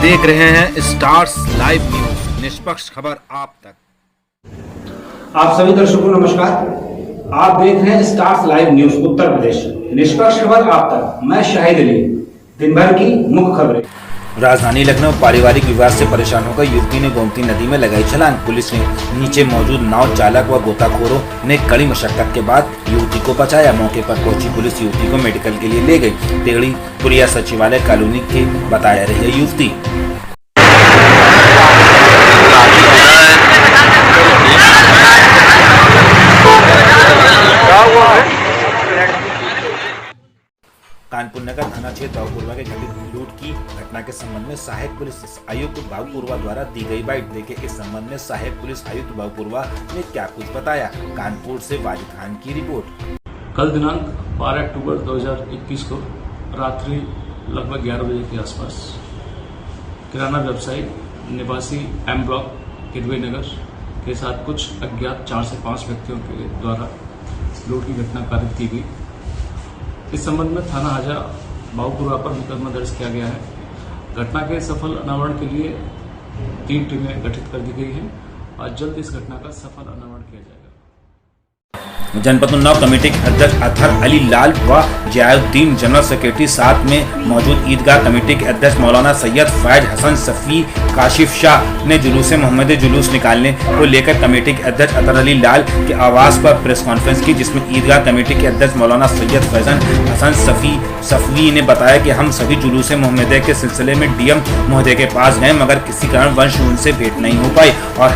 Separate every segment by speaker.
Speaker 1: देख रहे हैं स्टार्स लाइव न्यूज, निष्पक्ष खबर आप तक।
Speaker 2: आप सभी दर्शकों को नमस्कार। आप देख रहे हैं stars live news Uttar Pradesh, निष्पक्ष खबर आप तक। मैं शाहिद अली। दिन भर की मुख्य खबरें।
Speaker 1: राजधानी लखनऊ पारिवारिक विवाद से परेशान होकर युवती ने गोमती नदी में लगाई छलांग। पुलिस ने नीचे मौजूद नाव चालक व गोताखोरों ने कड़ी मशक्कत के बाद युवती को बचाया। मौके पर पहुंची पुलिस युवती को मेडिकल के लिए ले गई। तेगड़ी पुरिया सचिवालय कॉलोनी की बताया रही है युवती। कानपुर नगर थाना क्षेत्र बाबूपुरवा के घटित लूट की घटना के संबंध में सहायक पुलिस आयुक्त बाबूपुरवा द्वारा दी गई बाइट। देखे इस संबंध में सहायक पुलिस आयुक्त बाबूपुरवा ने क्या कुछ बताया। कानपुर से वाजिद खान की रिपोर्ट।
Speaker 3: कल दिनांक 12 अक्टूबर 2021 को रात्रि लगभग 11 बजे के आसपास किराना व्यवसायी निवासी एम ब्लॉक किदवे नगर के साथ कुछ अज्ञात 4 से 5 व्यक्तियों के द्वारा लूट की घटना कारित की गई। इस संबंध में थाना हाजा बाबूपुरवा पर मुकदमा दर्ज किया गया है। घटना के सफल अनावरण के लिए 3 टीमें गठित कर दी गई हैं और जल्द इस घटना का सफल अनावरण किया जाएगा।
Speaker 1: जनपद उन्नाव कमेटी के अध्यक्ष अतहर अली लाल व जयाउद्दीन जनरल सेक्रेटरी, साथ में मौजूद ईदगाह कमेटी के अध्यक्ष मौलाना सैयद फैज हसन सफी काशिफ शाह ने जुलूस मोहम्मदी जुलूस निकालने को लेकर कमेटी के अध्यक्ष अतहर अली लाल के आवास पर प्रेस कॉन्फ्रेंस की, जिसमें ईदगाह कमेटी के अध्यक्ष मौलाना सैयद फैजन हसन सफी ने बताया कि हम सभी जुलूस मोहम्मदी के सिलसिले में डीएम महोदय के पास गए, मगर किसी कारणवश उनसे भेंट नहीं हो पाई और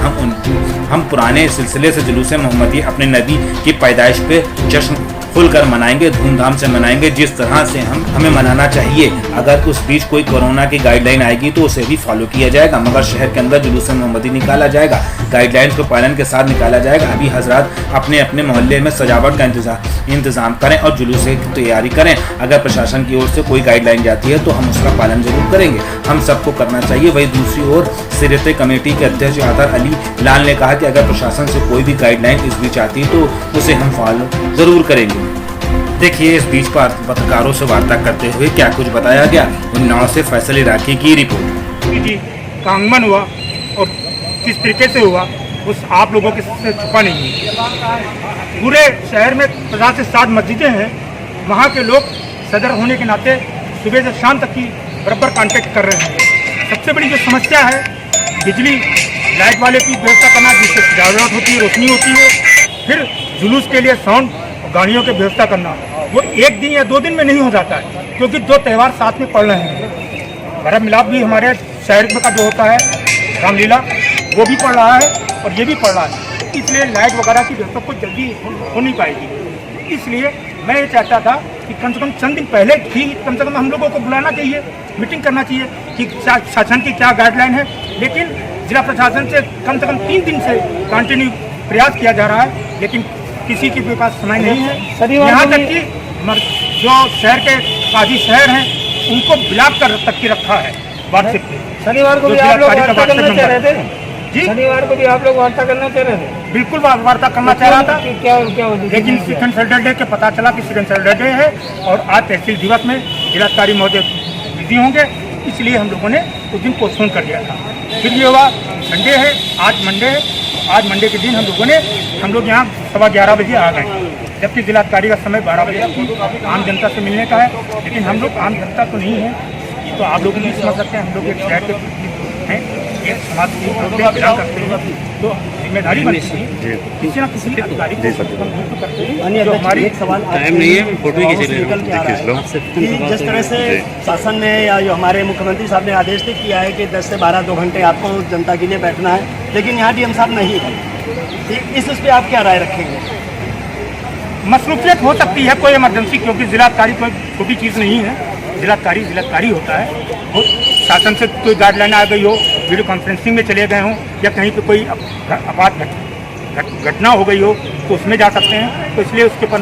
Speaker 1: हम पुराने सिलसिले से जुलूस मोहम्मदी अपने नबी की पैदाइश पे जश्न खुलकर मनाएंगे, धूमधाम से मनाएंगे, जिस तरह से हमें मनाना चाहिए। अगर उस बीच कोई कोरोना की गाइडलाइन आएगी तो उसे भी फॉलो किया जाएगा, मगर शहर के अंदर जुलूस मोहम्मदी निकाला जाएगा, गाइडलाइंस को पालन के साथ निकाला जाएगा। अभी हजरात अपने अपने मोहल्ले में सजावट का इंतजाम करें और जुलूस की तैयारी करें। अगर प्रशासन की ओर से कोई गाइडलाइन जाती है तो हम उसका पालन जरूर करेंगे, हम सबको करना चाहिए। वही दूसरी ओर सिरते कमेटी के अध्यक्ष अतहर अली लाल ने कहा कि अगर प्रशासन से कोई भी गाइडलाइन इस बीच आती है तो उसे हम फॉलो जरूर करेंगे। देखिए इस बीच पत्रकारों से वार्ता करते हुए क्या कुछ बताया गया। उन्नाव से फैसल इराकी की रिपोर्ट।
Speaker 4: जी का आगमन हुआ और किस तरीके से हुआ उस आप लोगों के से छुपा नहीं है। पूरे शहर में 50 से 60 मस्जिदें हैं। वहाँ के लोग सदर होने के नाते सुबह से शाम तक की बराबर कांटेक्ट कर रहे हैं। सबसे बड़ी जो समस्या है बिजली लाइट वाले की व्यवस्था करना, जिससे सजावट होती है, रोशनी होती है। फिर जुलूस के लिए साउंड गाड़ियों की व्यवस्था करना, वो 1 दिन या 2 दिन में नहीं हो जाता है, क्योंकि 2 त्यौहार साथ में पड़ रहे हैं। भरत मिलाप भी हमारे शहर का जो होता है रामलीला, वो भी पड़ रहा है और ये भी पड़ रहा है। इसलिए लाइट वगैरह की व्यवस्था कुछ जल्दी हो नहीं पाएगी। इसलिए मैं ये चाहता था कि कम से कम चंद दिन पहले ही कम से कम हम लोगों को बुलाना चाहिए, मीटिंग करना चाहिए कि शासन की क्या गाइडलाइन है। लेकिन जिला प्रशासन से कम 3 दिन से कंटिन्यू प्रयास किया जा रहा है, लेकिन किसी के पास समय नहीं है। यहाँ तक कि जो शहर के काजी शहर हैं उनको ब्लॉक कर तक की रखा है व्हाट्सएप पे।
Speaker 5: शनिवार को भी आप लोग वार्ता करना चाह रहे थे
Speaker 4: जी?
Speaker 5: शनिवार को भी आप लोग वार्ता करना चाह रहे थे?
Speaker 4: बिल्कुल वार्ता करना चाह रहा था,
Speaker 5: क्या
Speaker 4: लेकिन सेकंड सैटरडे के पता चला कि सेकंड सैटरडे है और आज तहसील दिवस में जिलाधिकारी महोदय बिजी होंगे, इसलिए हम लोगों ने उस दिन पोस्टपोन कर दिया था। फिर ये हुआ संडे है, आज मंडे है। आज मंडे के दिन हम लोग यहाँ 11:15 बजे आ गए, जबकि जिलाधिकारी का समय 12 बजे आम जनता से मिलने का है। लेकिन हम लोग आम जनता तो नहीं है, ये तो आप लोग नहीं समझ सकते हैं। हम लोग एक शहर के हैं, एक समाज के लोग बिलोंग करते हैं, तो जिम्मेदारी बनती है किसी न किसी अधिकारी को करते हैं। तो हमारी
Speaker 6: टाइम नहीं है, फोटो
Speaker 5: जिस तरह से शासन ने या जो हमारे मुख्यमंत्री साहब ने आदेश किया है कि 10 से 12 घंटे आपको जनता के लिए बैठना है, लेकिन यहाँ डीएम साहब नहीं है। इस पर आप क्या राय रखेंगे?
Speaker 4: मसरूफियत हो सकती है, कोई इमरजेंसी, क्योंकि जिलाधिकारी कोई छोटी चीज़ नहीं है। जिलाधिकारी होता है। वो शासन से कोई गाइडलाइन आ गई हो, वीडियो कॉन्फ्रेंसिंग में चले गए हों या कहीं पे कोई आपात घटना हो गई हो तो उसमें जा सकते हैं। तो इसलिए उसके ऊपर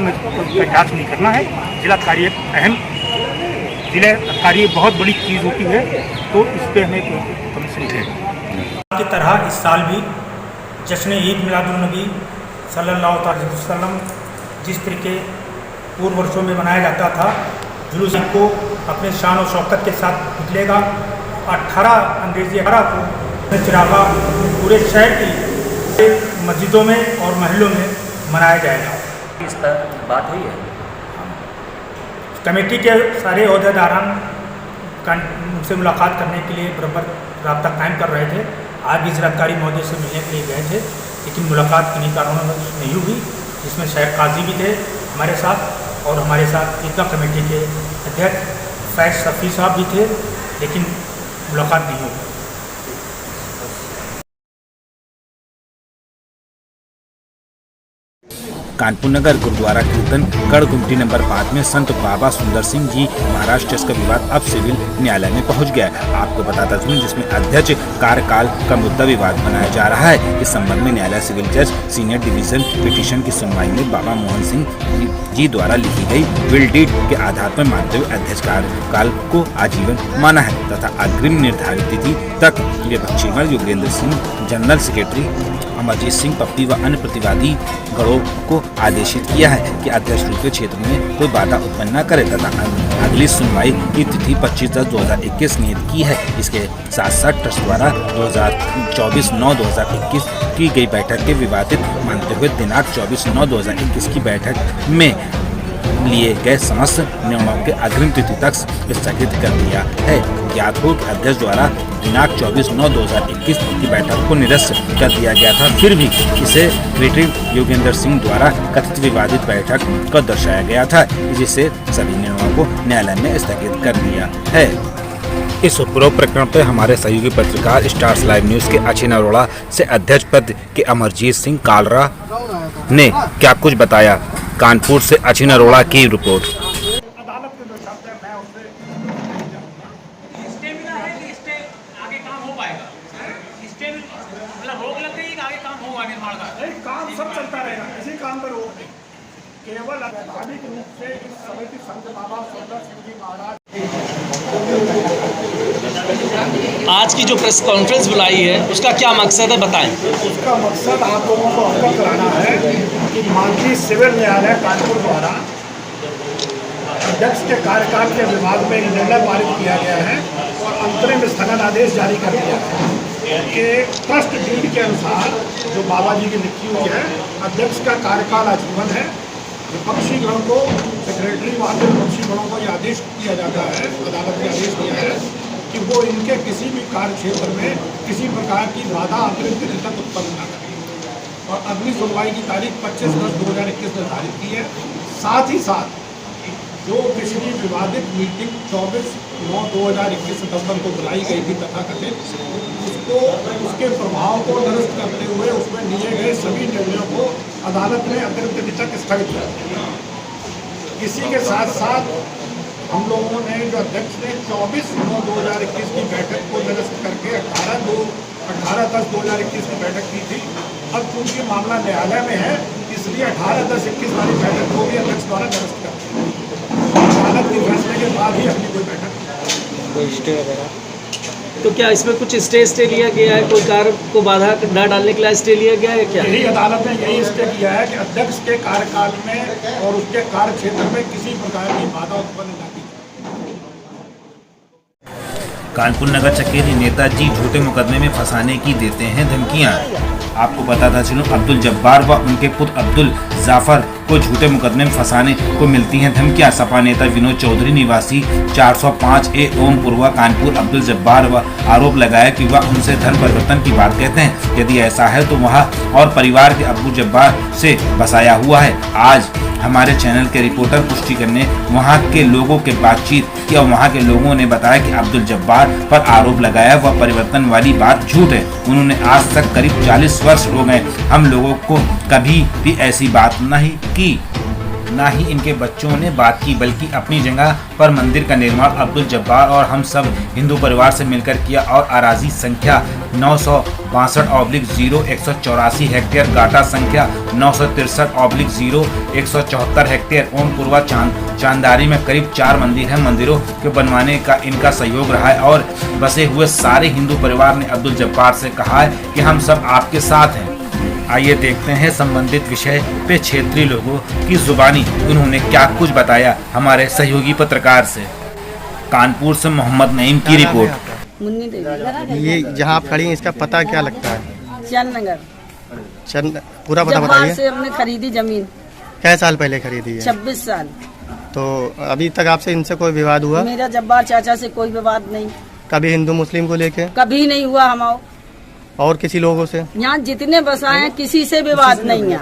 Speaker 4: जांच नहीं करना है। जिलाधिकारी एक अहम जिलाधिकारी बहुत बड़ी चीज़ होती है, तो इस पर हमें कमीशन है। की तरह इस साल भी जश्न ईद मिलादुन्नबी सल्लल्लाहु अलैहि वसल्लम जिस तरीके पूर्व वर्षों में मनाया जाता था, जुलूस को अपने शान और शौकत के साथ निकलेगा 18 अंग्रेजी 18 को चिरागा पूरे शहर की मस्जिदों में और महलों में मनाया जाएगा।
Speaker 6: इस पर बात हुई है।
Speaker 4: कमेटी के सारे अहदेदारान उनसे मुलाकात करने के लिए बराबर राब्ता कायम कर रहे थे। आज भी जिलाधिकारी महोदय से मिलने के लिए गए थे, लेकिन मुलाकात किन्हीं कारणों नहीं हुई, जिसमें शहर काजी भी थे हमारे साथ और हमारे साथ ईदगाह कमेटी के अध्यक्ष फैज शफी साहब भी थे, लेकिन मुलाकात नहीं हुई।
Speaker 1: कानपुर नगर गुरुद्वारा कीर्तन गढ़ गुमटी नंबर 5 में संत बाबा सुंदर सिंह जी महाराज ट्रस्ट का विवाद अब सिविल न्यायालय में पहुंच गया है। आपको बताता चलूं, जिसमें अध्यक्ष कार्यकाल का मुद्दा विवाद बनाया जा रहा है। इस संबंध में न्यायालय सिविल जज सीनियर डिवीजन पिटीशन की सुनवाई में बाबा मोहन सिंह जी द्वारा लिखी गई विल डीड के आधार पर मानते हुए अध्यक्ष कार्यकाल को आजीवन माना है तथा अग्रिम निर्धारित तिथि तक विपक्षीगण योगेंद्र सिंह, जनरल सेक्रेटरी अमरजीत सिंह पप्पी व अन्य प्रतिवादी गणों को आदेशित किया है कि अध्यक्ष रूप के क्षेत्र में कोई बाधा उत्पन्न न करे तथा अगली सुनवाई की तिथि 25/10/2021 नियत की है। इसके साथ साथ ट्रस्ट द्वारा 24/9/2021 की गई बैठक के विवादित मानते हुए दिनांक 24/9/2021 की बैठक में लिए गए समस्त निर्णयों के अग्रिम तिथि तक स्थगित कर दिया है। ज्ञात हो कि अध्यक्ष द्वारा दिनांक 24/9/2021 की बैठक को निरस्त कर दिया गया था, फिर भी इसे सेक्रेटरी योगेंद्र सिंह द्वारा कथित विवादित बैठक को दर्शाया गया था, जिससे सभी निर्णयों को न्यायालय में स्थगित कर दिया है। इस उपरोक्त प्रकरण पर हमारे सहयोगी पत्रकार स्टार्स लाइव न्यूज के अचिन अरोड़ा से अध्यक्ष पद के अमरजीत सिंह कालरा ने क्या कुछ बताया। कानपुर से अचिन अरोड़ा की रिपोर्ट।
Speaker 4: अदालत के जो शब्द है मैं उससे
Speaker 7: स्टेमिना है कि स्टे आगे काम हो पाएगा। मतलब रोक लग गई, आगे काम होगा निर्माण का।
Speaker 4: काम सब चलता रहेगा, किसी काम पर रोक नहीं। केवल आधिकारिक रूप से इस समिति संत बाबा सुंदर सिंह जी महाराज
Speaker 6: आज की जो प्रेस कॉन्फ्रेंस बुलाई है उसका क्या मकसद है, बताएं।
Speaker 4: उसका मकसद आप लोगों को अवगत कराना है कि माननीय सिविल न्यायालय कानपुर द्वारा अध्यक्ष के कार्यकाल के विवाद में निर्णय पारित किया गया है और अंतरिम स्थगन आदेश जारी कर दिया है कि ट्रस्ट डीड के अनुसार जो बाबा जी की लिखी हुई है, अध्यक्ष का कार्यकाल आजीवन है। विपक्षी गणों को सेक्रेटरी वहाँ के विपक्षी गणों को यह आदेश दिया जाता है, अदालत ने आदेश दिया है कि वो इनके किसी भी कार्य क्षेत्र में किसी प्रकार की बाधा अंतरिम तिथि तक उत्पन्न न करें और अगली सुनवाई की तारीख 25/10/2021 निर्धारित की है। साथ ही साथ जो पिछली विवादित मीटिंग 24/9/2021 सितंबर को बुलाई गई थी तथाकथित, उसको उसके प्रभाव को निरस्त करते हुए उसमें लिए गए सभी निर्णयों को अदालत ने अंतरिम तिथि तक स्थगित कर दिया। इसी के साथ साथ हम लोगों ने जो अध्यक्ष ने 24/9/2021 की बैठक को निरस्त करके 18/10/2021 की बैठक की थी। अब चूंकि मामला न्यायालय में है, इसलिए 18/10/21 वाली बैठक को भी अध्यक्ष द्वारा निरस्त कर दिया। अदालत के फैसले के बाद ही अगली कोई बैठक
Speaker 6: स्टे वगैरह तो क्या इसमें कुछ स्टे लिया गया है? कोई कार्य को बाधा न डालने के लिए स्टे लिया गया है क्या?
Speaker 4: यही अदालत ने यही स्टे किया है कि अध्यक्ष के कार्यकाल में और उसके कार्य क्षेत्र में किसी प्रकार की बाधा उत्पन्न न की।
Speaker 1: कानपुर नगर चकेरी नेताजी झूठे मुकदमे में फंसाने की देते हैं धमकियां। आपको बताता चलूं, अब्दुल जब्बार व उनके पुत्र अब्दुल जाफर को झूठे मुकदमे में फंसाने को मिलती हैं धमकियां। सपा नेता विनोद चौधरी निवासी 405A ओमपुरवा कानपुर अब्दुल जब्बार व आरोप लगाया कि वह उनसे धन परिवर्तन की बात कहते हैं। यदि ऐसा है तो वह और परिवार के अब्दुल जब्बार से बसाया हुआ है। आज हमारे चैनल के रिपोर्टर पुष्टि करने वहां के लोगों के बातचीत की और वहां के लोगों ने बताया कि अब्दुल जब्बार पर आरोप लगाया वह परिवर्तन वाली बात झूठ है। उन्होंने आज तक करीब 40 वर्ष हो गए हम लोगों को कभी भी ऐसी बात नहीं की, ना ही इनके बच्चों ने बात की, बल्कि अपनी जगह पर मंदिर का निर्माण अब्दुल जब्बार और हम सब हिंदू परिवार से मिलकर किया और अराजी संख्या 962/0 184 हेक्टेयर, गाटा संख्या 963/0 174 हेक्टेयर। ओमपुरवा चांदारी में करीब 4 मंदिर हैं। मंदिरों के बनवाने का इनका सहयोग रहा है और बसे हुए सारे हिंदू परिवार ने अब्दुल जब्बार से कहा है कि हम सब आपके साथ हैं। आइए देखते हैं संबंधित विषय पे क्षेत्रीय लोगों की जुबानी उन्होंने क्या कुछ बताया हमारे सहयोगी पत्रकार से। कानपुर से मोहम्मद नईम की रिपोर्ट।
Speaker 8: मुन्नी देवी।
Speaker 5: ये जहाँ आप खड़ी हैं इसका पता क्या लगता है?
Speaker 8: चंद नगर।
Speaker 5: पूरा पता
Speaker 8: जब्बार
Speaker 5: बताइए।
Speaker 8: से हमने खरीदी जमीन।
Speaker 5: कै साल पहले खरीदी है?
Speaker 8: 26 साल।
Speaker 5: तो अभी तक आपसे इनसे कोई विवाद हुआ?
Speaker 8: मेरा जब्बार चाचा से कोई विवाद नहीं।
Speaker 5: कभी हिंदू मुस्लिम को लेके?
Speaker 8: कभी नहीं हुआ हमारा।
Speaker 5: और किसी लोगों से?
Speaker 8: यहाँ जितने बसाए हैं किसी से विवाद नहीं है।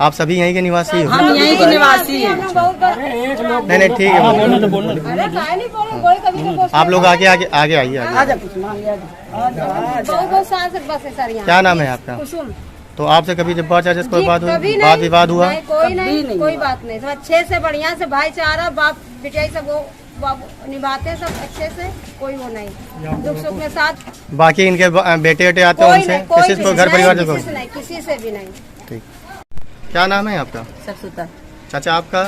Speaker 5: आप सभी यहीं के निवासी हो?
Speaker 8: हम यहीं के निवासी हैं।
Speaker 5: नहीं नहीं ठीक है। आप लोग आगे आगे आगे आइए आगे। क्या नाम है आपका? तो आपसे कभी जब्बार चाचा से कोई बात हुई? बात विवाद हुआ?
Speaker 9: कोई नहीं, कोई बात नहीं। सब अच्छे से बढ़िया से भाईचारा बाप पिटाई सब वो निभाते सब अच्छे से, कोई वो नहीं, दुख सुख में साथ।
Speaker 5: बाकी इनके बेटे बेटे आते हैं उनसे किसी से घर परिवार से?
Speaker 9: किसी से भी नहीं।
Speaker 5: ठीक। क्या नाम है आपका?
Speaker 8: सरसुता।
Speaker 5: चाचा आपका?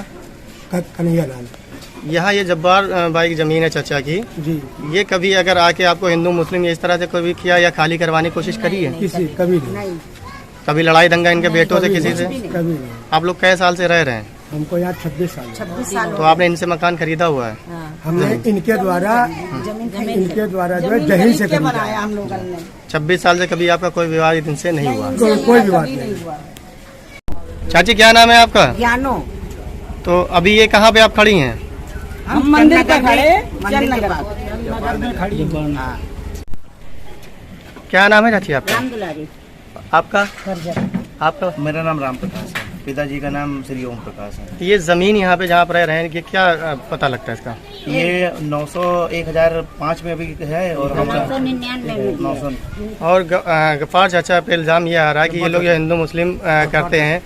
Speaker 4: कन्हैया लाल।
Speaker 5: यहाँ ये जब्बार भाई की जमीन है चाचा की
Speaker 4: जी।
Speaker 5: ये कभी अगर आके आपको हिंदू मुस्लिम इस तरह से कभी किया या खाली करवाने की कोशिश करी है?
Speaker 4: किसी कभी नहीं।
Speaker 5: कभी लड़ाई दंगा इनके बेटों से किसी से?
Speaker 4: कभी नहीं।
Speaker 5: आप लोग कै साल से रह रहे हैं?
Speaker 4: हमको यहाँ 26 साल।
Speaker 5: तो आपने इनसे मकान खरीदा हुआ है?
Speaker 4: हमने इनके द्वारा जो है जहीर से
Speaker 8: बनाया हम लोगों ने।
Speaker 5: 26 साल से कभी आपका कोई विवाद इनसे नहीं हुआ?
Speaker 4: कोई विवाद नहीं।
Speaker 5: चाची क्या नाम है आपका?
Speaker 8: ज्ञानो।
Speaker 5: तो अभी ये कहाँ पे आप खड़ी हैं?
Speaker 8: हम मंदिर पे खड़े, चंद नगर।
Speaker 5: क्या नाम है चाची आपका?
Speaker 8: रामदुलारी।
Speaker 5: आपका? आपका?
Speaker 10: मेरा नाम राम प्रकाश है, पिताजी का नाम श्री ओम प्रकाश है।
Speaker 5: ये जमीन यहाँ पे जहाँ पर रह रहे हैं ये क्या पता लगता है इसका?
Speaker 10: ये 1005 में भी है और 999
Speaker 5: और गफ्फार चाचा पे इल्जाम ये आ रहा है कि ये लोग ये हिंदू मुस्लिम करते हैं,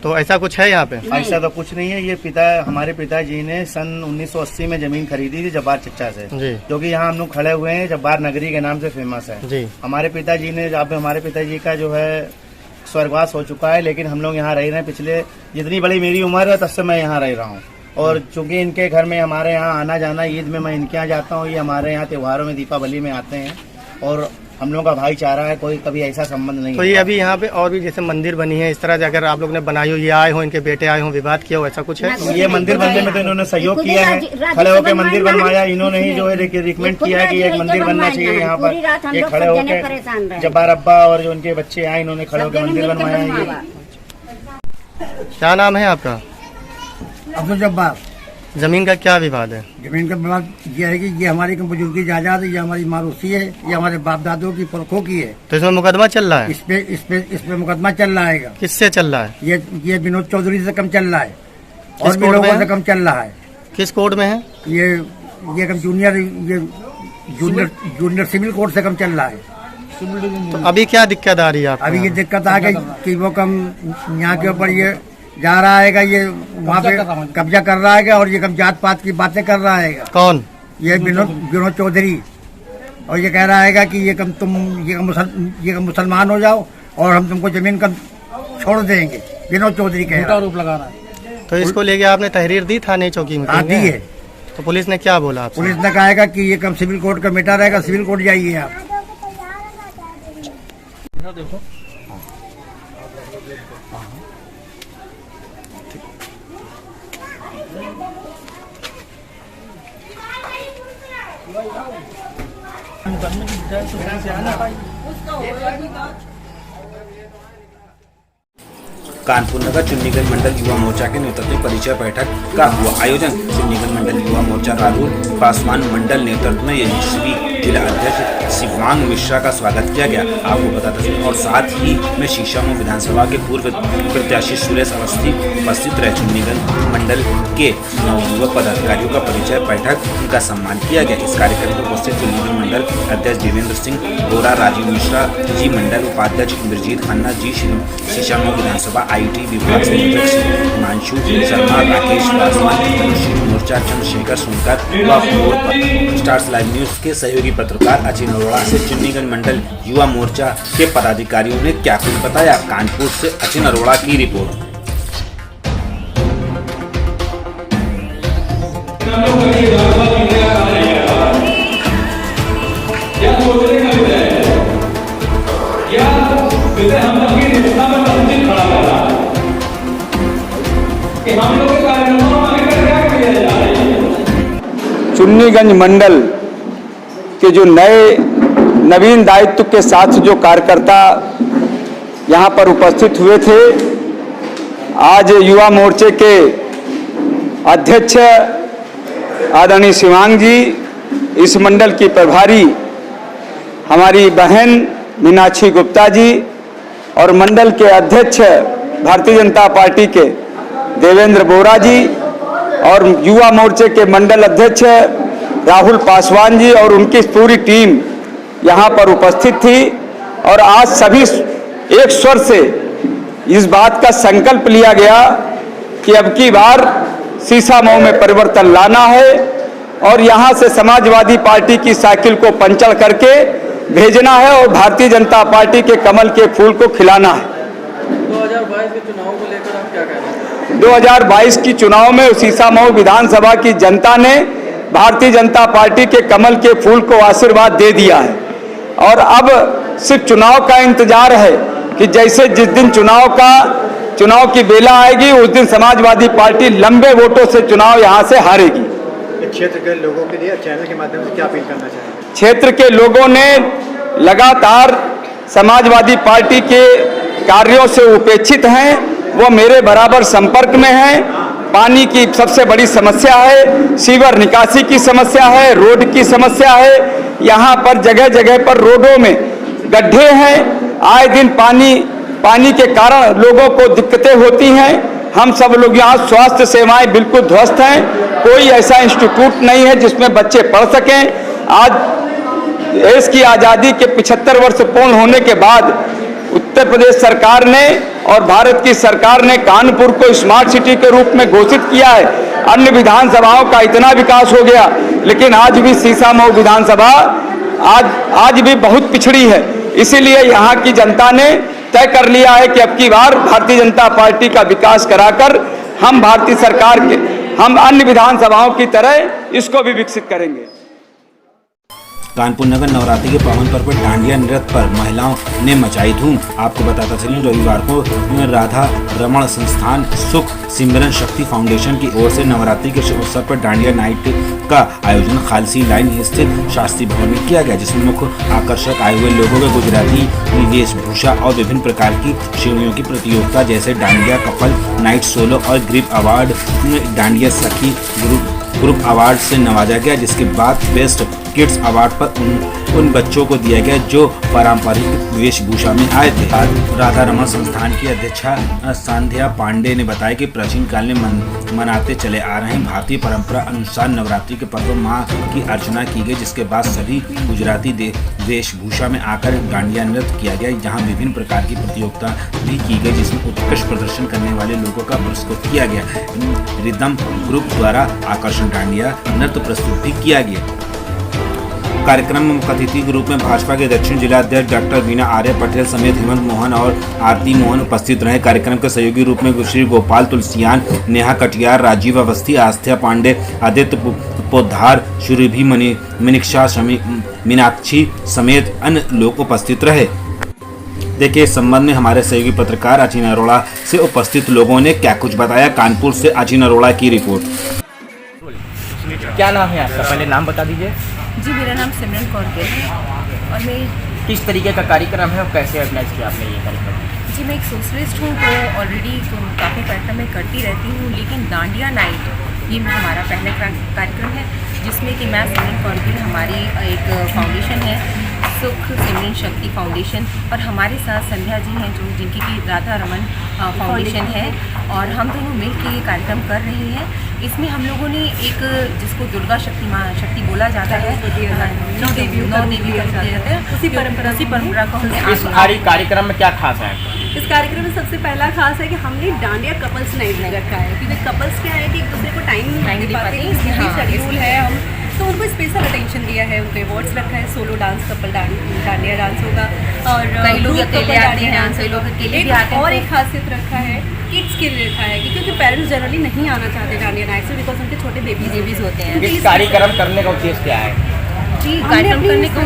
Speaker 5: तो ऐसा कुछ है यहाँ पे?
Speaker 10: ऐसा तो कुछ नहीं है। ये हमारे पिताजी ने सन 1980 में जमीन खरीदी थी जब्बार चच्चा से
Speaker 5: जी।
Speaker 10: जो कि यहाँ हम लोग खड़े हुए हैं, जब्बार नगरी के नाम से फेमस है
Speaker 5: जी।
Speaker 10: हमारे पिताजी ने, अब हमारे पिताजी का जो है स्वर्गवास हो चुका है, लेकिन हम लोग यहाँ रह रहे हैं। पिछले जितनी बड़ी मेरी उम्र है तब से मैं यहाँ रह रहा हूँ। और चूंकि इनके घर में हमारे यहाँ आना जाना, ईद में मैं इनके यहाँ जाता हूँ, ये हमारे यहाँ त्योहारों में दीपावली में आते हैं और हम लोगों का भाईचारा है, कोई कभी ऐसा संबंध नहीं।
Speaker 5: तो ये अभी यहाँ पे और भी जैसे मंदिर बनी है इस तरह से अगर आप लोग ने बनाई हो, ये आए हो, इनके बेटे आए हो, विवाद किया हो, ऐसा कुछ है?
Speaker 10: ये मंदिर बनने में तो इन्होंने सहयोग किया है, खड़े होकर मंदिर बनवाया। इन्होंने ही जो है रिकमेंड किया है कि एक मंदिर बनना चाहिए यहाँ पर। ये खड़े होकर जब्बार अब्बा और जो उनके बच्चे आए, इन्होंने खड़े होकर मंदिर बनवाया है।
Speaker 5: क्या नाम है आपका?
Speaker 4: अब्दुल जब्बार।
Speaker 5: जमीन का क्या विवाद है?
Speaker 4: जमीन का विवाद ये है कि ये हमारी बुजुर्गी जायदाद है, ये हमारी मारूसी है, ये हमारे बाप दादों की पुरखों की है।
Speaker 5: तो इसमें मुकदमा चल रहा है?
Speaker 4: इस पे मुकदमा चल रहा है।
Speaker 5: किससे चल रहा है?
Speaker 4: ये विनोद चौधरी से कम चल रहा है और भी लोगों से कम चल रहा है।
Speaker 5: किस कोर्ट में है?
Speaker 4: ये कम जूनियर सिविल कोर्ट से कम चल रहा है।
Speaker 5: तो अभी क्या दिक्कत आ रही है आपको?
Speaker 4: अभी ये दिक्कत आ गई कि वो कम यहाँ के ऊपर ये जा रहा है, ये वहाँ पे कब्जा कर रहा है और ये कम जात पात की बातें कर रहा है।
Speaker 5: कौन?
Speaker 4: ये विनोद चौधरी। और ये कह रहा है कि ये कम तुम ये मुसलमान हो जाओ और हम तुमको जमीन कम छोड़ देंगे। विनोद चौधरी कह रहा है। आरोप लगा रहा है।
Speaker 5: तो इसको लेके आपने तहरीर दी थाने चौकी में?
Speaker 4: दी है।
Speaker 5: तो पुलिस ने क्या बोला आपसे?
Speaker 4: पुलिस ने कहा कि ये कम सिविल कोर्ट का मैटर रहेगा, सिविल कोर्ट जाइए आप।
Speaker 3: देखो
Speaker 1: कानपुर नगर चुन्नीगंज मंडल युवा मोर्चा के नेतृत्व में परिचय बैठक का हुआ आयोजन। चुन्नीगंज मंडल युवा मोर्चा राहुल पासवान मंडल नेतृत्व में यशस्वी जिला अध्यक्ष शिवांग मिश्रा का स्वागत किया गया, आपको बताते चलें। और साथ ही में शीशामऊ विधानसभा के पूर्व प्रत्याशी सुरेश अवस्थी उपस्थित रहे। चुन्नीगंज मंडल के नवयुवक पदाधिकारियों का परिचय बैठक उनका सम्मान किया गया। इस कार्यक्रम में उपस्थित चुन्नीगंज मंडल अध्यक्ष देवेंद्र सिंह गोरा, राजीव मिश्रा जी, मंडल उपाध्यक्ष इंद्रजीत खन्ना जी, शीशामऊ विधानसभा IT विभाग संयोजक हिमांशु शर्मा, राकेश पासवान, मोर्चा चंद्रशेखर सोनकर व स्टार्स लाइव न्यूज के सहयोगी पत्रकार अचिन अरोड़ा से चुन्नीगंज मंडल युवा मोर्चा के पदाधिकारियों ने क्या कुछ बताया। कानपुर से अचिन अरोड़ा की रिपोर्ट।
Speaker 11: चुन्नीगंज मंडल के जो नए नवीन दायित्व के साथ जो कार्यकर्ता यहाँ पर उपस्थित हुए थे, आज युवा मोर्चे के अध्यक्ष आदरणीय शिवांग जी, इस मंडल की प्रभारी हमारी बहन मीनाक्षी गुप्ता जी और मंडल के अध्यक्ष भारतीय जनता पार्टी के देवेंद्र बोरा जी और युवा मोर्चे के मंडल अध्यक्ष राहुल पासवान जी और उनकी पूरी टीम यहाँ पर उपस्थित थी। और आज सभी एक स्वर से इस बात का संकल्प लिया गया कि अब की बार सीसामऊ में परिवर्तन लाना है और यहाँ से समाजवादी पार्टी की साइकिल को पंचर करके भेजना है और भारतीय जनता पार्टी के कमल के फूल को खिलाना है।
Speaker 6: 2022 के चुनाव को लेकर आप क्या कह रहे हैं?
Speaker 11: 2022 की चुनाव में सीसामऊ विधानसभा की जनता ने भारतीय जनता पार्टी के कमल के फूल को आशीर्वाद दे दिया है और अब सिर्फ चुनाव का इंतजार है कि जैसे जिस दिन चुनाव की बेला आएगी उस दिन समाजवादी पार्टी लंबे वोटों से चुनाव यहाँ से हारेगी।
Speaker 10: क्षेत्र के लोगों के लिए चैनल के माध्यम से क्या अपील करना चाहिए?
Speaker 11: क्षेत्र के लोगों ने लगातार समाजवादी पार्टी के कार्यों से उपेक्षित हैं, वो मेरे बराबर संपर्क में हैं। पानी की सबसे बड़ी समस्या है, सीवर निकासी की समस्या है, रोड की समस्या है। यहाँ पर जगह जगह पर रोडों में गड्ढे हैं, आए दिन पानी के कारण लोगों को दिक्कतें होती हैं। हम सब लोग यहाँ स्वास्थ्य सेवाएं बिल्कुल ध्वस्त हैं, कोई ऐसा इंस्टीट्यूट नहीं है जिसमें बच्चे पढ़ सकें। आज देश की आज़ादी के 75 वर्ष पूर्ण होने के बाद उत्तर प्रदेश सरकार ने और भारत की सरकार ने कानपुर को स्मार्ट सिटी के रूप में घोषित किया है। अन्य विधानसभाओं का इतना विकास हो गया, लेकिन आज भी सीसामऊ विधानसभा आज भी बहुत पिछड़ी है। इसीलिए यहाँ की जनता ने तय कर लिया है कि अब की बार भारतीय जनता पार्टी का विकास कराकर हम भारतीय सरकार के अन्य विधानसभाओं की तरह इसको भी विकसित करेंगे।
Speaker 1: कानपुर नगर नवरात्रि के पावन पर्व पर डांडिया नृत्य पर महिलाओं ने मचाई धूम। आपको बताता चलें, रविवार को राधा रमण संस्थान सुख सिमरन शक्ति फाउंडेशन की ओर से नवरात्रि के शुभ अवसर पर डांडिया नाइट का आयोजन खालसी लाइन स्थित शास्त्री भवन में किया गया, जिसमें मुख्य आकर्षक आए हुए लोगों के गुजराती वेशभूषा और विभिन्न प्रकार की श्रेणियों की प्रतियोगिता जैसे डांडिया कपल नाइट सोलो और ग्रिप अवार्ड, डांडिया सखी ग्रुप अवार्ड से नवाजा गया, जिसके बाद बेस्ट किड्स अवार्ड पर उन बच्चों को दिया गया जो पारंपरिक वेशभूषा में आए थे। राधा रमण संस्थान की अध्यक्षा संध्या पांडे ने बताया कि प्राचीन काल में मनाते चले आ रहे भारतीय परंपरा अनुसार नवरात्रि के पर्व मां की अर्चना की गई, जिसके बाद सभी गुजराती वेशभूषा में आकर डांडिया नृत्य किया गया, जहां विभिन्न प्रकार की प्रतियोगिता भी की गई, जिसमें उत्कृष्ट प्रदर्शन करने वाले लोगों का पुरस्कृत किया गया। रिदम ग्रुप द्वारा आकर्षण डांडिया नृत्य प्रस्तुत भी किया गया। कार्यक्रम में मुख्य अतिथि के रूप में भाजपा के दक्षिण जिला अध्यक्ष डॉक्टर बीना आर्य पटेल समेत हेमंत मोहन और आरती मोहन उपस्थित रहे। कार्यक्रम के सहयोगी रूप में श्री गोपाल तुलसियान, नेहा कटियार, राजीव अवस्थी, आस्था पांडे, आदित्य पोद्दार, सुरभि मनीषा मीनाक्षी समेत अन्य लोग उपस्थित रहे। देखिए, इस संबंध में हमारे सहयोगी पत्रकार अचिन अरोड़ा से उपस्थित लोगों ने क्या कुछ बताया। कानपुर से अचिन अरोड़ा की रिपोर्ट।
Speaker 12: क्या नाम है आपका? पहले नाम बता दीजिए।
Speaker 13: जी, मेरा नाम सिमरन कौर गिल है और मैं
Speaker 12: किस तरीके का कार्यक्रम है और कैसे ऑर्गेनाइज किया आपने ये कार्यक्रम?
Speaker 13: जी, मैं एक सोशलिस्ट हूँ तो ऑलरेडी काफ़ी कार्यक्रम मैं करती रहती हूँ, लेकिन डांडिया नाइट ये हमारा पहला कार्यक्रम है जिसमें कि मैं सिमरन कौर गिल, हमारी एक फाउंडेशन है सुख सिमरन शक्ति फाउंडेशन, और हमारे साथ संध्या जी हैं जो जिनकी कि राधा रमन फाउंडेशन है, और हम दोनों मिल के ये कार्यक्रम कर रहे हैं। इसमें हम लोगों ने एक जिसको दुर्गा शक्ति बोला जाता है, 9 देवी करते जाते हैं, उसी परंपरा को हमने
Speaker 12: इस कार्यक्रम में क्या खास है?
Speaker 14: इस कार्यक्रम में सबसे पहला खास है कि हमने डांडिया कपल्स नाइट रखा है, क्योंकि कपल्स क्या है कि एक दूसरे को टाइम नहीं पाते हैं, शेड्यूल है, हम तो उनको स्पेशल अटेंशन दिया है, उनके अवार्ड्स रखा है, solo dance, couple dandiya dance होगा, और
Speaker 13: कई लोग अकेले आते हैं डांस, कई लोग अकेले भी आते हैं।
Speaker 14: और एक खासियत रखा है किड्स के लिए रखा है, क्योंकि पेरेंट्स जनरली नहीं आना चाहते डांडिया नाइट से, बिकॉज उनके छोटे बेबीज होते हैं।
Speaker 12: इस कार्यक्रम करने का उद्देश्य क्या है?
Speaker 13: जी, कार्यक्रम करने का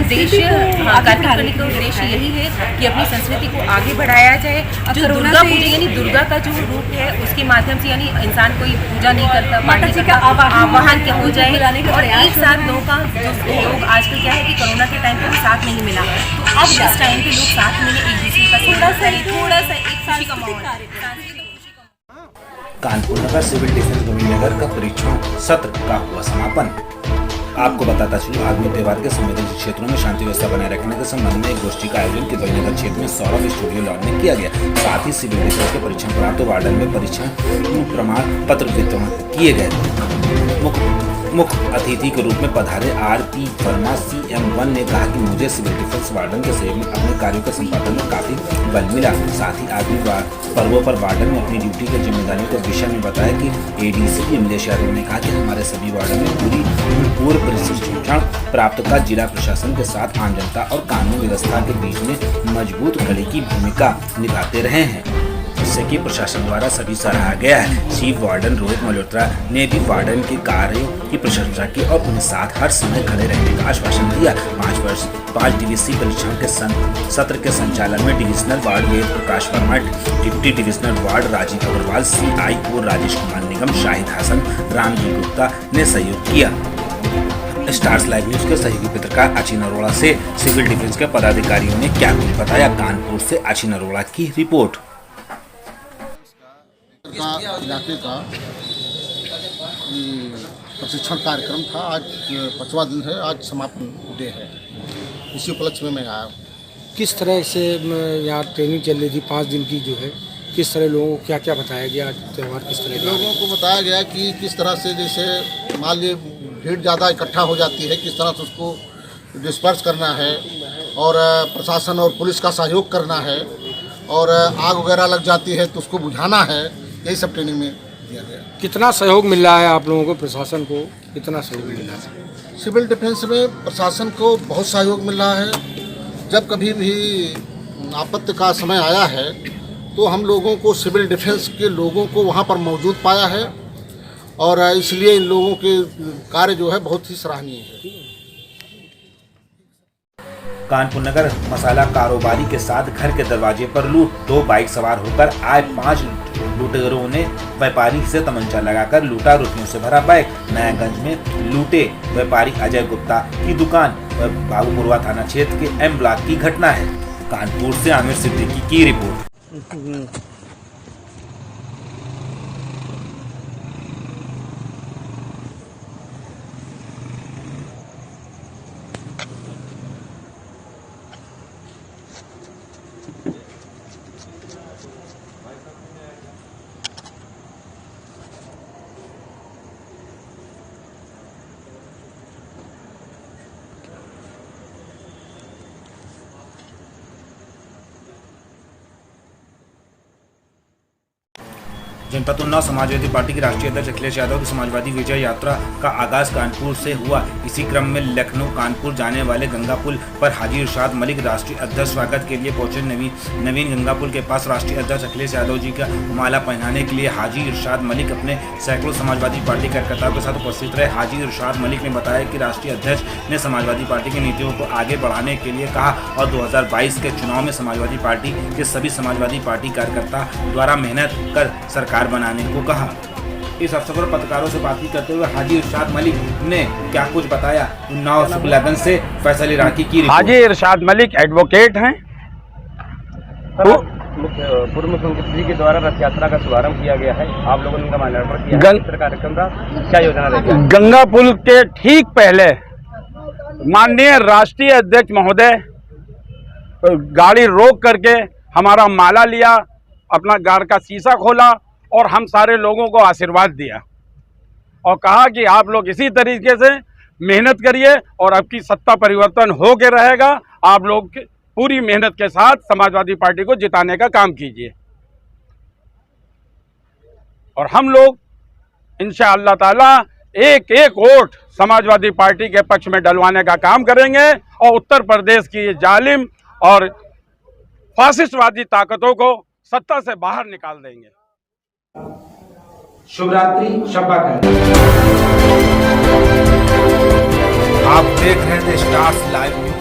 Speaker 13: उद्देश्य यही है कि अपनी संस्कृति को आगे बढ़ाया जाए। जो दुर्गा पूजा यानी दुर्गा का जो रूप है उसके माध्यम से यानी इंसान कोई पूजा नहीं करता, माता जी का आवाहन क्या हो जाए और एक साथ लोगों का जो सहयोग आजकल क्या है कि कोरोना के टाइम पे भी साथ नहीं मिला, तो अब इस टाइम पे लोग साथ मिले, एक दूसरे का थोड़ा सा एक खुशी का माहौल।
Speaker 1: कानपुर नगर सिविल डिफेंस गोविंदनगर का परीक्षण सत्र का हुआ समापन। आपको बताता चलूं, आगामी त्योहार के संवेदनशील क्षेत्रों में शांति व्यवस्था बनाए रखने के संबंध में एक गोष्ठी का आयोजन गोविंदनगर क्षेत्र में सौरभ स्टूडियो लॉन में किया गया। साथ ही सिविल डिफेंस के परीक्षण प्राप्त वार्डन में परीक्षण प्रमाण पत्र वितरण किए गए। मुख्य अतिथि के रूप में पधारे आरती वर्मा CM1 ने कहा कि मुझे सिविल डिफेंस वार्डन के सहयोग में अपने कार्यों के संपादन में काफी बल मिला। साथ ही आगामी पर्वों पर वार्डन में अपनी ड्यूटी की जिम्मेदारियों के विषय में बताया कि ADCP अमलेश यादव ने कहा कि हमारे सभी वार्डन में पूर्व प्रशिक्षण प्राप्त का जिला प्रशासन के साथ आम जनता और कानून व्यवस्था के बीच में मजबूत कड़ी की भूमिका निभाते रहे हैं, जिससे कि प्रशासन द्वारा सभी सराहा गया है। चीफ वार्डन रोहित मल्होत्रा ने भी वार्डन के कार्यों की प्रशंसा की और उन्हें साथ हर समय खड़े रहने का आश्वासन दिया। 5 दिवसीय परीक्षण के सत्र के संचालन में divisional ward Ved Prakash Verma, deputy divisional ward Rajeev Agarwal, CIO Rajesh Kumar Nigam, Shahid Hasan, Ramji Gupta ने सहयोग किया। स्टार्स लाइव न्यूज के सहयोगी पत्रकार अचिन अरोड़ा से सिविल डिफेंस के पदाधिकारियों ने क्या कुछ बताया। कानपुर से अचिन अरोड़ा की रिपोर्ट।
Speaker 15: इलाके का प्रशिक्षण कार्यक्रम था, आज 5वां दिन है, आज समापन डे है, इसी उपलक्ष्य में मैं आया हूँ।
Speaker 16: किस तरह से यहाँ ट्रेनिंग चल रही थी 5 दिन की जो है, किस तरह लोगों को क्या क्या बताया गया, त्यौहार किस तरह?
Speaker 15: लोगों को बताया गया कि किस तरह से जैसे मान लीजिए भीड़ ज़्यादा इकट्ठा हो जाती है, किस तरह से उसको डिस्पर्स करना है और प्रशासन और पुलिस का सहयोग करना है, और आग वगैरह लग जाती है तो उसको बुझाना है, यही सब ट्रेनिंग में दिया गया।
Speaker 16: कितना सहयोग मिल रहा है आप लोगों को, प्रशासन को कितना सहयोग मिल रहा है?
Speaker 15: सिविल डिफेंस में प्रशासन को बहुत सहयोग मिल रहा है। जब कभी भी आपत्ति का समय आया है तो हम लोगों को सिविल डिफेंस के लोगों को वहाँ पर मौजूद पाया है, और इसलिए इन लोगों के कार्य जो है बहुत ही सराहनीय है।
Speaker 1: कानपुर नगर मसाला कारोबारी के साथ घर के दरवाजे पर लूट। 2 बाइक सवार होकर आए 5 लुटेरों ने व्यापारी से तमंचा लगाकर लूटा। रुपयों से भरा बाइक। नयागंज में लूटे व्यापारी अजय गुप्ता की दुकान। बाबूपुरवा थाना क्षेत्र के M ब्लॉक की घटना है। कानपुर से आमिर सिद्दीकी की रिपोर्ट। जनपद उन्नाव समाजवादी पार्टी के राष्ट्रीय अध्यक्ष अखिलेश यादव की समाजवादी विजय यात्रा का आगाज कानपुर से हुआ। इसी क्रम में लखनऊ कानपुर जाने वाले गंगा पुल पर हाजी इरशाद मलिक राष्ट्रीय अध्यक्ष स्वागत के लिए पहुंचे। नवीन गंगा पुल के पास राष्ट्रीय अध्यक्ष अखिलेश यादव जी का माला पहनाने के लिए हाजी इरशाद मलिक अपने सैकड़ों समाजवादी पार्टी कार्यकर्ताओं के साथ उपस्थित रहे। हाजी इरशाद मलिक ने बताया कि राष्ट्रीय अध्यक्ष ने समाजवादी पार्टी की नीतियों को आगे बढ़ाने के लिए कहा और 2022 के चुनाव में समाजवादी पार्टी के सभी समाजवादी पार्टी कार्यकर्ता द्वारा मेहनत कर सरकार बनाने को कहा। इस अवसर पर पत्रकारों से बातचीत करते हुए हाजी इरशाद मलिक ने क्या कुछ बताया। उन्नाव सुबलगंज से फैसल इराकी की रिपोर्ट।
Speaker 11: हाजी इरशाद मलिक एडवोकेट हैं। पूर्व मुख्यमंत्री जी के द्वारा रथ यात्रा का शुभारंभ किया गया है, आप लोगों ने उनका माल्यार्पण किया है। इस कार्यक्रम का क्या योजना रहेगी? गंगा पुल के ठीक पहले माननीय राष्ट्रीय अध्यक्ष महोदय गाड़ी रोक करके हमारा माला लिया, अपना गाड़ का शीशा खोला और हम सारे लोगों को आशीर्वाद दिया और कहा कि आप लोग इसी तरीके से मेहनत करिए और आपकी सत्ता परिवर्तन हो के रहेगा। आप लोग पूरी मेहनत के साथ समाजवादी पार्टी को जिताने का काम कीजिए और हम लोग इंशाअल्लाह ताला एक एक वोट समाजवादी पार्टी के पक्ष में डलवाने का काम करेंगे और उत्तर प्रदेश की ये जालिम और फासिस्टवादी ताकतों को सत्ता से बाहर निकाल देंगे।
Speaker 2: शुभ रात्रि, शब्बा खैर।
Speaker 1: आप देख रहे थे स्टार्स लाइव न्यूज।